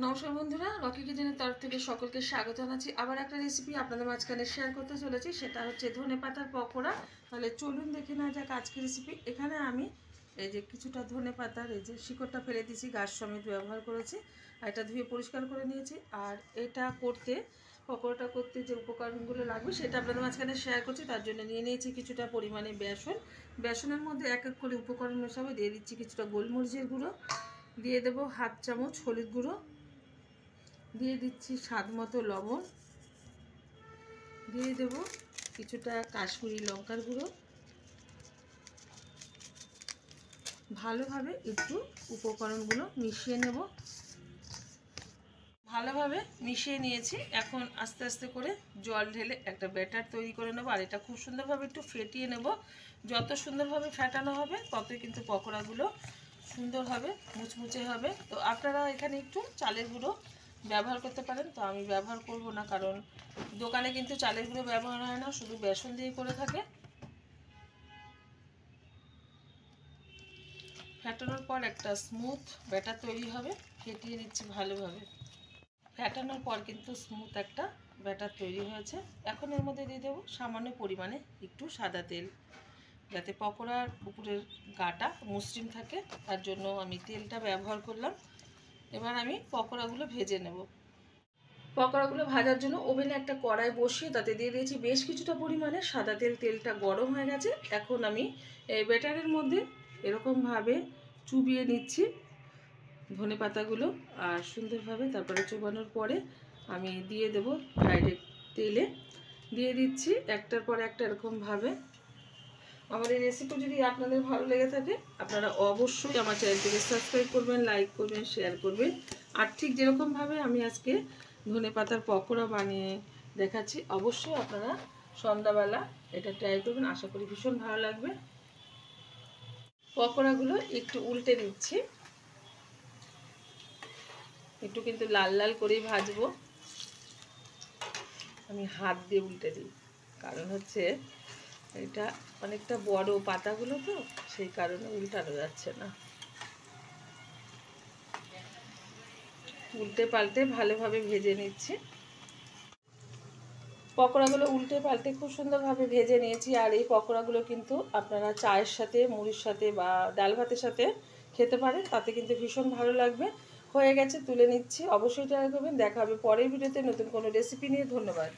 নমস্কার বন্ধুরা, রকি কিচেনের তরফ থেকে সকলকে স্বাগত জানাচ্ছি। আবার একটা রেসিপি আপনাদের মাঝখানে শেয়ার করতে চলেছি, সেটা হচ্ছে ধনেপাতার পকোড়া। তাহলে চলুন দেখে নেওয়া যাক আজকের রেসিপি। এখানে আমি এই যে কিছুটা ধনেপাতার এই যে শিকড়টা ফেলে দিয়েছি, গাছ সমেত ব্যবহার করেছি। আর এটা ধুয়ে পরিষ্কার করে নিয়েছি। আর এটা করতে, পকোড়াটা করতে যে উপকরণগুলো লাগবে সেটা আপনাদের মাঝখানে শেয়ার করছি। তার জন্য নিয়ে নিয়েছি কিছুটা পরিমাণে বেসন। বেসনের মধ্যে এক এক করে উপকরণ মেশাবো। দিয়ে দিচ্ছি কিছুটা গোলমরিচের গুঁড়ো, দিয়ে দেবো হাফ চামচ হলুদ গুঁড়ো, দিয়ে দিচ্ছি স্বাদ মতো লবণ, দিয়ে দেব কিছুটা কাশ্মীরি লঙ্কার গুঁড়ো। ভালোভাবে একটু উপকরণগুলো মিশিয়ে নেব। ভালোভাবে মিশিয়ে নিয়েছি। এখন আস্তে আস্তে করে জল ঢেলে একটা ব্যাটার তৈরি করে নেব। আর এটা খুব সুন্দরভাবে একটু ফেটিয়ে নেব। যত সুন্দরভাবে ফেটানো হবে ততই কিন্তু পকোড়াগুলো সুন্দর হবে, মুচমুচে হবে। তো আপনারা এখানে একটু চালের গুঁড়ো ব্যবহার করতে পারেন, তো আমি ব্যবহার করব না, কারণ দোকানে কিন্তু চালের গুঁড়ো ব্যবহার হয় না, শুধু বেসন দিয়ে করে থাকে। ফেটানোর পর একটা স্মুথ ব্যাটার তৈরি হবে। ফেটিয়ে নিচ্ছি ভালোভাবে। ফেটানোর পর কিন্তু স্মুথ একটা ব্যাটার তৈরি হয়েছে। এখন এর মধ্যে দিয়ে দেবো সামান্য পরিমাণে একটু সাদা তেল, যাতে পকোড়ার উপরের গাটা মসৃণ থাকে, তার জন্য আমি তেলটা ব্যবহার করলাম। এবার আমি পকোড়াগুলো ভেজে নেব। পকোড়াগুলো ভাজার জন্য ওভেনে একটা কড়াই বসিয়ে তাতে দিয়ে দিয়েছি বেশ কিছুটা পরিমাণে সাদা তেল। তেলটা গরম হয়ে গেছে। এখন আমি এই ব্যাটারের মধ্যে এরকমভাবে চুবিয়ে নিচ্ছি ধনেপাতাগুলো। আর সুন্দরভাবে তারপরে চুবানোর পরে আমি দিয়ে দেব ডাইরেক্ট তেলে। দিয়ে দিচ্ছি একটার পর একটা এরকমভাবে। আমার এই রেসিপি যদি আপনাদের ভালো লেগে থাকে, আপনারা অবশ্যই আমার চ্যানেলটিকে সাবস্ক্রাইব করবেন, লাইক করবেন, শেয়ার করবেন। আর ঠিক যেরকমভাবে আমি আজকে ধনেপাতার পকোড়া বানিয়ে দেখাচ্ছি, অবশ্যই আপনারা সন্ধ্যাবেলা এটা ট্রাই করবেন। আশা করি ভীষণ ভালো লাগবে। পকোড়াগুলো একটু উল্টে দিচ্ছি, একটু কিন্তু লাল লাল করেই ভাজবো। আমি হাত দিয়ে উল্টে দিই, কারণ হচ্ছে এটা অনেকটা বড় পাতাগুলো, তো সেই কারণে উল্টানো যাচ্ছে না। উল্টে পাল্টে ভালোভাবে ভেজে নিচ্ছি। পকোড়াগুলো উল্টে পাল্টে খুব সুন্দরভাবে ভেজে নিয়েছি। আর এই পকোড়াগুলো কিন্তু আপনারা চায়ের সাথে, মুড়ির সাথে বা ডাল ভাতের সাথে খেতে পারেন, তাতে কিন্তু ভীষণ ভালো লাগবে। হয়ে গেছে, তুলে নিচ্ছি। অবশ্যই ট্রাই করবেন। দেখা হবে পরের ভিডিওতে নতুন কোনো রেসিপি নিয়ে। ধন্যবাদ।